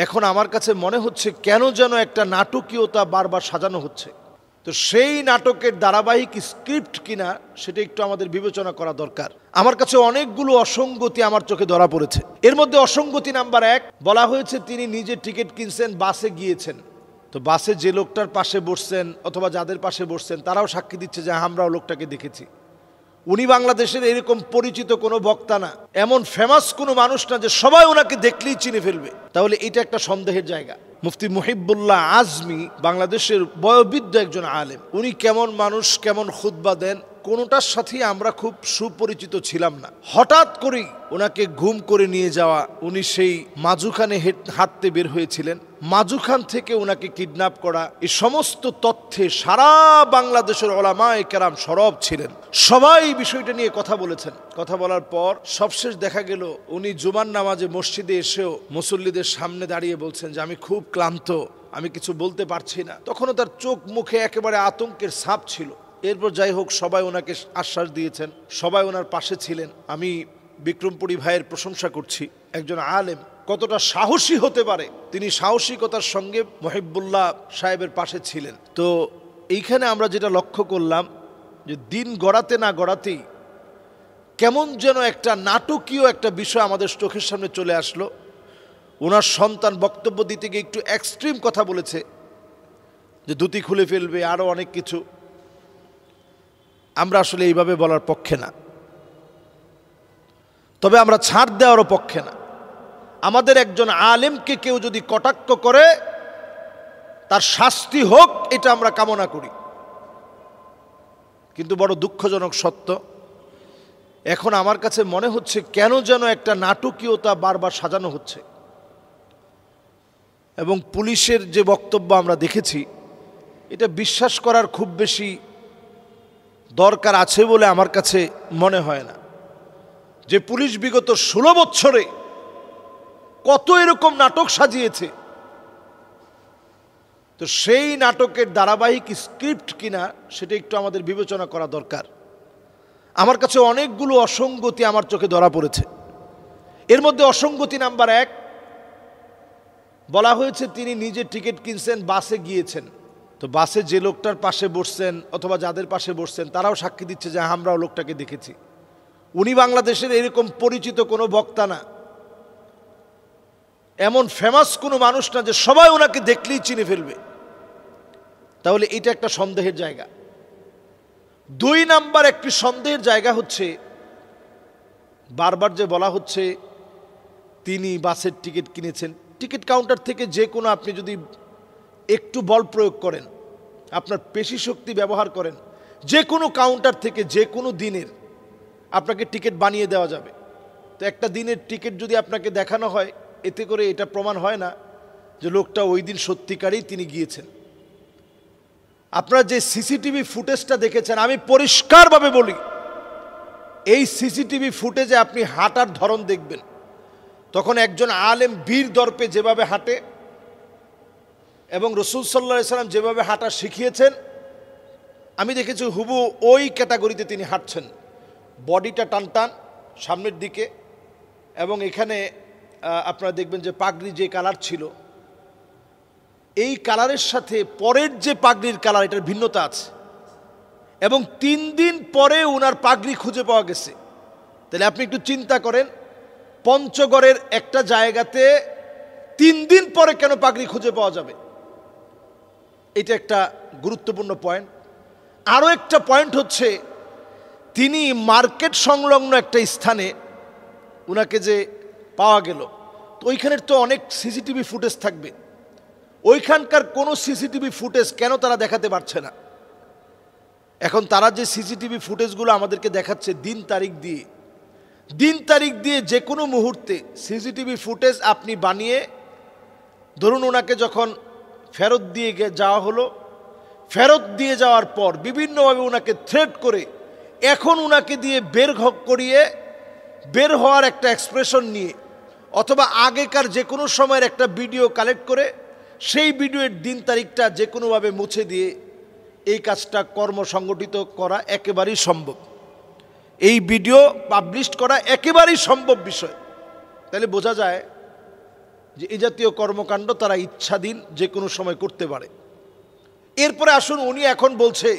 এখন আমার কাছে মনে হচ্ছে কেন যেন একটা নাটকীয়তা বারবার সাজানো হচ্ছে। তো সেই নাটকের ধারাবাহিক স্ক্রিপ্ট কিনা সেটা একটু আমাদের বিবেচনা করা দরকার। আমার কাছে অনেকগুলো অসঙ্গতি আমার চোখে ধরা পড়েছে। এর মধ্যে অসঙ্গতি নাম্বার 1, বলা হয়েছে তিনি নিজে টিকিট কিনছেন, বাসে গিয়েছেন। তো বাসে যে লোকটার পাশে বসছেন অথবা যাদের পাশে বসছেন তারাও সাক্ষী দিচ্ছে যে আমরাও লোকটাকে দেখেছি। উনি বাংলাদেশের এরকম পরিচিত কোনো বক্তা না, এমন ফেমাস কোনো মানুষ না যে সবাই ওনাকে দেখলেই চিনে ফেলবে। তাহলে এটা একটা সন্দেহের জায়গা। মুফতি মুহিবুল্লাহ আজমি বাংলাদেশের বয়োবৃদ্ধ একজন আলেম। উনি কেমন মানুষ, কেমন খুতবা দেন, কোনোটার সাথেই আমরা খুব সুপরিচিত ছিলাম না। হঠাৎ করেই ওনাকে গুম করে নিয়ে যাওয়া, উনি সেই মাজুখানে হাঁটতে বের হয়েছিলেন, মাজুখান থেকে ওনাকে কিডন্যাপ করা, এই সমস্ত তথ্যে সারা বাংলাদেশের ওলামায়ে কেরাম সরব ছিলেন। সবাই বিষয়টা নিয়ে কথা বলেছেন। কথা বলার পর সবশেষ দেখা গেল উনি জুমার নামাজে মসজিদে এসেও মুসল্লিদের সামনে দাঁড়িয়ে বলছেন যে আমি খুব ক্লান্ত, আমি কিছু বলতে পারছি না। তখনও তার চোখ মুখে একেবারে আতঙ্কের ছাপ ছিল। এরপর যাই হোক সবাই ওনাকে আশ্বাস দিয়েছেন, সবাই ওনার পাশে ছিলেন। আমি বিক্রমপুরী ভাইয়ের প্রশংসা করছি। একজন আলেম কতটা সাহসী হতে পারে, তিনি সাহসিকতার সঙ্গে মুহিবুল্লাহ সাহেবের পাশে ছিলেন। তো এইখানে আমরা যেটা লক্ষ্য করলাম যে দিন গড়াতে না গড়াতেই কেমন যেন একটা নাটকীয় একটা বিষয় আমাদের চোখের সামনে চলে আসলো। ওনার সন্তান বক্তব্য দিতে গিয়ে একটু এক্সট্রিম কথা বলেছে যে ধুতি খুলে ফেলবে, আরও অনেক কিছু। আমরা আসলে এইভাবে বলার পক্ষে না, তবে আমরা ছাড় দেওয়ারও পক্ষে না। আমাদের একজন আলেমকে কেউ যদি কটাক্ষ করে তার শাস্তি হোক, এটা আমরা কামনা করি। কিন্তু বড় দুঃখজনক সত্য, এখন আমার কাছে মনে হচ্ছে কেন যেন একটা নাটকীয়তা বারবার সাজানো হচ্ছে। এবং পুলিশের যে বক্তব্য আমরা দেখেছি, এটা বিশ্বাস করার খুব বেশি দরকার আছে বলে আমার কাছে মনে হয় না। যে পুলিশ বিগত 16 বছরে কত এরকম নাটক সাজিয়েছে, তো সেই নাটকের ধারাবাহিক স্ক্রিপ্ট কিনা সেটা একটু আমাদের বিবেচনা করা দরকার। আমার কাছে অনেকগুলো অসঙ্গতি আমার চোখে ধরা পড়েছে। এর মধ্যে অসঙ্গতি নাম্বার 1, বলা হয়েছে তিনি নিজে টিকিট কিনছেন, বাসে গিয়েছেন। তো বাসে যে লোকটার পাশে বসছেন অথবা যাদের পাশে বসছেন তারাও সাক্ষী দিচ্ছে যে আমরাও লোকটাকে দেখেছি। উনি বাংলাদেশের এরকম পরিচিত কোনো বক্তা না, এমন ফেমাস কোনো মানুষ না যে সবাই ওনাকে দেখলেই চিনে ফেলবে। তাহলে এটা একটা সন্দেহের জায়গা। 2 নাম্বার একটি সন্দেহের জায়গা হচ্ছে, বারবার যে বলা হচ্ছে তিনি বাসের টিকিট কিনেছেন। টিকিট কাউন্টার থেকে যে কোনো, আপনি যদি একটু বল প্রয়োগ করেন, আপনার পেশি শক্তি ব্যবহার করেন, যে কোনো কাউন্টার থেকে যে কোনো দিনের আপনাকে টিকিট বানিয়ে দেওয়া যাবে। তো একটা দিনের টিকিট যদি আপনাকে দেখানো হয়, এতে করে এটা প্রমাণ হয় না যে লোকটা ওই দিন সত্যিকারেই তিনি গিয়েছেন। আপনারা যে সিসিটিভি ফুটেজটা দেখেছেন, আমি পরিষ্কারভাবে বলি, এই সিসিটিভি ফুটেজে আপনি হাঁটার ধরন দেখবেন, তখন একজন আলেম বীর দর্পে যেভাবে হাঁটে এবং রাসূল সাল্লাল্লাহু আলাইহি সাল্লাম যেভাবে হাঁটা শিখিয়েছেন, আমি দেখেছি হুবু ওই ক্যাটাগরিতে তিনি হাঁটছেন। বডিটা টান টান সামনের দিকে, এবং এখানে আপনারা দেখবেন যে পাগড়ি যে কালার ছিল, এই কালারের সাথে পরের যে পাগড়ির কালার, এটার ভিন্নতা আছে। এবং 3 দিন পরে ওনার পাগড়ি খুঁজে পাওয়া গেছে। তাহলে আপনি একটু চিন্তা করেন, পঞ্চগড়ের একটা জায়গাতে 3 দিন পরে কেন পাগড়ি খুঁজে পাওয়া যাবে? এটা একটা গুরুত্বপূর্ণ পয়েন্ট। আরও একটা পয়েন্ট হচ্ছে, তিনি মার্কেট সংলগ্ন একটা স্থানে ওনাকে যে পাওয়া গেল, তো ওইখানের তো অনেক সিসিটিভি ফুটেজ থাকবে। ওইখানকার কোনো সিসিটিভি ফুটেজ কেন তারা দেখাতে পারছে না? এখন তারা যে সিসিটিভি ফুটেজগুলো আমাদেরকে দেখাচ্ছে দিন তারিখ দিয়ে যে কোনো মুহূর্তে সিসিটিভি ফুটেজ আপনি বানিয়ে, ধরুন ওনাকে যখন ফেরত দিয়ে যাওয়া হলো, ফেরত দিয়ে যাওয়ার পর বিভিন্নভাবে ওনাকে থ্রেট করে এখন ওনাকে দিয়ে বের হওয়ার একটা এক্সপ্রেশন নিয়ে, অথবা আগেকার যে কোনো সময়ের একটা ভিডিও কালেক্ট করে সেই ভিডিওর দিন তারিখটা যে কোনোভাবে মুছে দিয়ে এই কাজটা সংগঠিত করা একেবারেই সম্ভব। এই ভিডিও পাবলিশ করা একেবারেই সম্ভব বিষয়। তাহলে বোঝা যায় যে এই জাতীয় কর্মকাণ্ড তারা ইচ্ছাধীন যে কোনো সময় করতে পারে। এরপরে আসুন, উনি এখন বলছে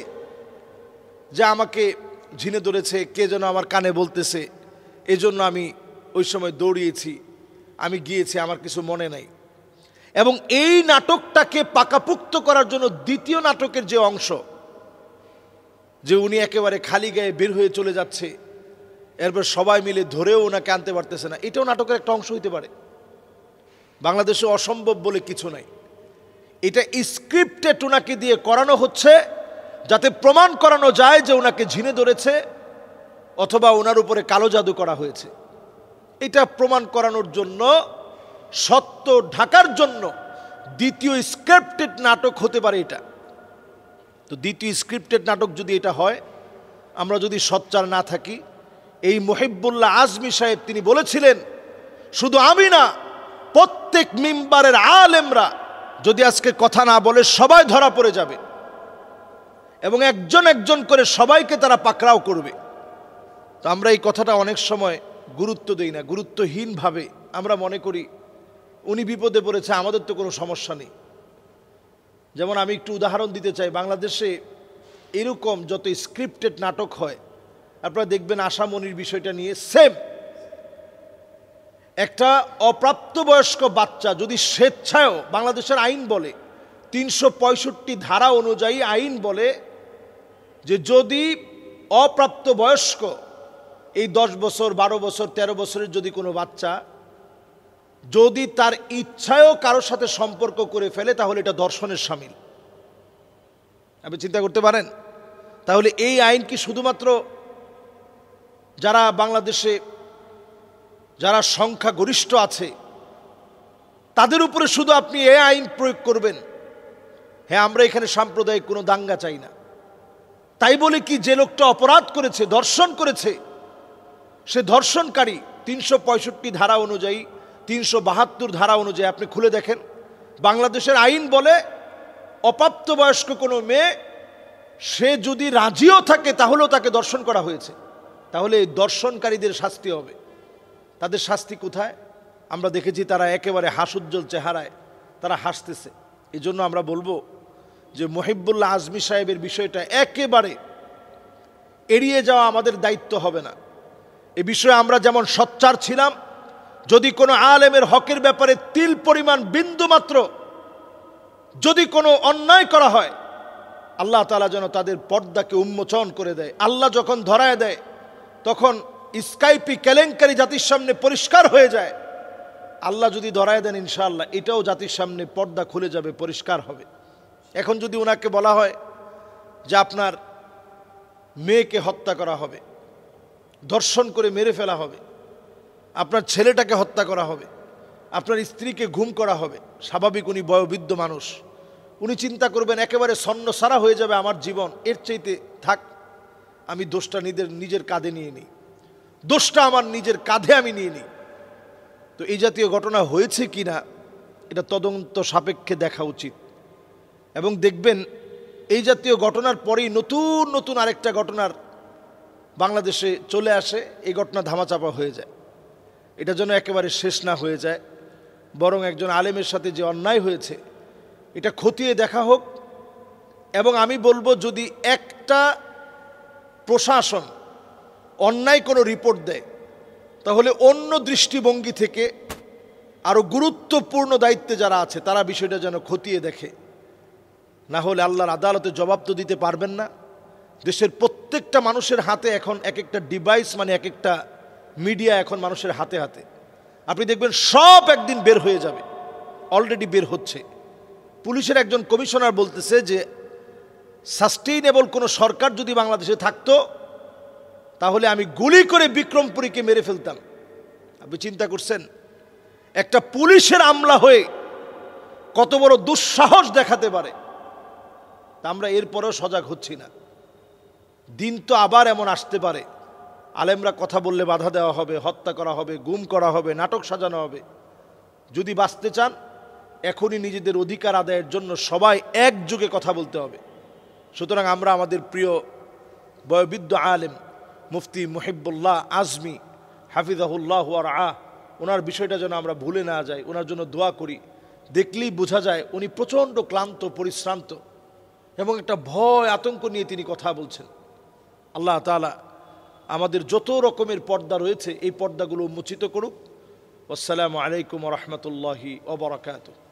যে আমাকে ঝিনে ধরেছে, কে যেন আমার কানে বলতেছে, এজন্য আমি ওই সময় দৌড়িয়েছি, আমি গিয়েছি, আমার কিছু মনে নাই। এবং এই নাটকটাকে পাকাপুক্ত করার জন্য দ্বিতীয় নাটকের যে অংশ, যে উনি একেবারে খালি গায়ে বের হয়ে চলে যাচ্ছে, এরপর সবাই মিলে ধরেও ওনাকে আনতে পারতেছে না, এটাও নাটকের একটা অংশ হইতে পারে। বাংলাদেশে অসম্ভব বলে কিছু নাই। এটা স্ক্রিপ্টেড ওনাকে দিয়ে করানো হচ্ছে যাতে প্রমাণ করানো যায় যে ওনাকে ঝিনে ধরেছে অথবা ওনার উপরে কালো জাদু করা হয়েছে। এটা প্রমাণ করানোর জন্য, সত্য ঢাকার জন্য দ্বিতীয় স্ক্রিপ্টেড নাটক হতে পারে এটা। তো দ্বিতীয় স্ক্রিপ্টেড নাটক যদি এটা হয়, আমরা যদি সোচ্চার না থাকি, এই মুহিবুল্লাহ আজমি সাহেব তিনি বলেছিলেন, শুধু আমি না, প্রত্যেক মিম্বারের আলেমরা যদি আজকে কথা না বলে সবাই ধরা পড়ে যাবে এবং একজন একজন করে সবাইকে তারা পাকড়াও করবে। তো আমরা এই কথাটা অনেক সময় গুরুত্ব দেই না, গুরুত্বহীনভাবে আমরা মনে করি উনি বিপদে পড়েছে, আমাদের তো কোনো সমস্যা নেই। যেমন আমি একটু উদাহরণ দিতে চাই, বাংলাদেশে এরকম যত স্ক্রিপ্টেড নাটক হয়, আপনারা দেখবেন আশামনির বিষয়টা নিয়ে সেম। একটা অপ্রাপ্তবয়স্ক বাচ্চা যদি স্বেচ্ছায়ও, বাংলাদেশের আইন বলে ৩৬৫ ধারা অনুযায়ী আইন বলে যে যদি অপ্রাপ্তবয়স্ক এই ১০ বছর ১২ বছর ১৩ বছরের যদি কোনো বাচ্চা যদি তার ইচ্ছায়ও কারোর সাথে সম্পর্ক করে ফেলে, তাহলে এটা ধর্ষণের শামিল। আপনি চিন্তা করতে পারেন, তাহলে এই আইন কি শুধুমাত্র যারা বাংলাদেশে যারা সংখ্যাগরিষ্ঠ আছে তাদের উপরে শুধু আপনি এই আইন প্রয়োগ করবেন? হ্যাঁ, আমরা এখানে সাম্প্রদায়িক কোনো দাঙ্গা চাই না, তাই বলে কি যে লোকটা অপরাধ করেছে, ধর্ষণ করেছে, সে ধর্ষণকারী ৩৬৫ ধারা অনুযায়ী, ৩৭২ ধারা অনুযায়ী আপনি খুলে দেখেন, বাংলাদেশের আইন বলে অপ্রাপ্তবয়স্ক কোনো মেয়ে সে যদি রাজিও থাকে তাহলেও তাকে ধর্ষণ করা হয়েছে। তাহলে এই ধর্ষণকারীদের শাস্তি হবে। তাদের শাস্তি কোথায়? আমরা দেখেছি তারা একেবারে হাস্যোজ্জ্বল চেহারায় তারা হাসতেছে। এই জন্য আমরা বলবো যে মুহিবুল্লাহ আজমি সাহেবের বিষয়টা একেবারে এড়িয়ে যাওয়া আমাদের দায়িত্ব হবে না। এ বিষয়ে আমরা যেমন সোচ্চার ছিলাম, যদি কোনো আলেমের হকের ব্যাপারে তিল পরিমাণ বিন্দু মাত্র যদি কোনো অন্যায় করা হয়, আল্লাহ তাআলা যেন তাদের পর্দাকে উন্মোচন করে দেয়। আল্লাহ যখন ধরায় দেয় তখন স্কাইপি কেলেঙ্কারি জাতির সামনে পরিষ্কার হয়ে যায়। আল্লাহ যদি ধরায় দেন, ইনশাআল্লাহ এটাও জাতির সামনে পর্দা খুলে যাবে, পরিষ্কার হবে। এখন যদি ওনাকে বলা হয় যে আপনার মেয়েকে হত্যা করা হবে, ধর্ষণ করে মেরে ফেলা হবে, আপনার ছেলেটাকে হত্যা করা হবে, আপনার স্ত্রীকে গুম করা হবে, স্বাভাবিক উনি বয়োবৃদ্ধ মানুষ, উনি চিন্তা করবেন একেবারে ছন্নছাড়া হয়ে যাবে আমার জীবন, এর চাইতে থাক আমি দোষটা নিজের কাঁধে নিয়ে নিই, দোষটা আমার নিজের কাঁধে আমি নিয়ে নিই। তো এই জাতীয় ঘটনা হয়েছে কিনা এটা তদন্ত সাপেক্ষে দেখা উচিত। এবং দেখবেন এই জাতীয় ঘটনার পরেই নতুন নতুন আরেকটা ঘটনার বাংলাদেশে চলে আসে, এই ঘটনা ধামাচাপা হয়ে যায়। এটা যেন একেবারে শেষ না হয়ে যায়, বরং একজন আলেমের সাথে যে অন্যায় হয়েছে এটা খতিয়ে দেখা হোক। এবং আমি বলবো, যদি একটা প্রশাসন অন্যায় কোনো রিপোর্ট দেয়, তাহলে অন্য দৃষ্টিভঙ্গি থেকে আরও গুরুত্বপূর্ণ দায়িত্বে যারা আছে তারা বিষয়টা যেন খতিয়ে দেখে। না হলে আল্লাহর আদালতে জবাব তো দিতে পারবেন না। দেশের প্রত্যেকটা মানুষের হাতে এখন এক একটা ডিভাইস, মানে এক একটা মিডিয়া এখন মানুষের হাতে হাতে। আপনি দেখবেন সব একদিন বের হয়ে যাবে, অলরেডি বের হচ্ছে। পুলিশের একজন কমিশনার বলতেছে যে সাস্টেইনেবল কোনো সরকার যদি বাংলাদেশে থাকতো তাহলে আমি গুলি করে বিক্রমপুরীকে মেরে ফেলতাম। আপনি চিন্তা করছেন একটা পুলিশের আমলা হয়ে কত বড় দুঃসাহস দেখাতে পারে? তা আমরা এরপরেও সজাগ হচ্ছি না। দিন তো আবার এমন আসতে পারে, আলেমরা কথা বললে বাধা দেওয়া হবে, হত্যা করা হবে, গুম করা হবে, নাটক সাজানো হবে। যদি বাঁচতে চান, এখনই নিজেদের অধিকার আদায়ের জন্য সবাই একযোগে কথা বলতে হবে। সুতরাং আমরা আমাদের প্রিয় বয়োবৃদ্ধ আলেম মুফতি মুহিবুল্লাহ আজমি হাফিজাহুল্লাহ ওয়া রাআহ, ওনার বিষয়টা যেন আমরা ভুলে না যাই, ওনার জন্য দোয়া করি। দেখলেই বোঝা যায় উনি প্রচণ্ড ক্লান্ত, পরিশ্রান্ত এবং একটা ভয় আতঙ্ক নিয়ে তিনি কথা বলছেন। আল্লাহ তাআলা আমাদের যত রকমের পর্দা রয়েছে এই পর্দাগুলো উন্মোচিত করুক। আসসালামু আলাইকুম ওয়া রাহমাতুল্লাহি ওয়া বারাকাতুহু।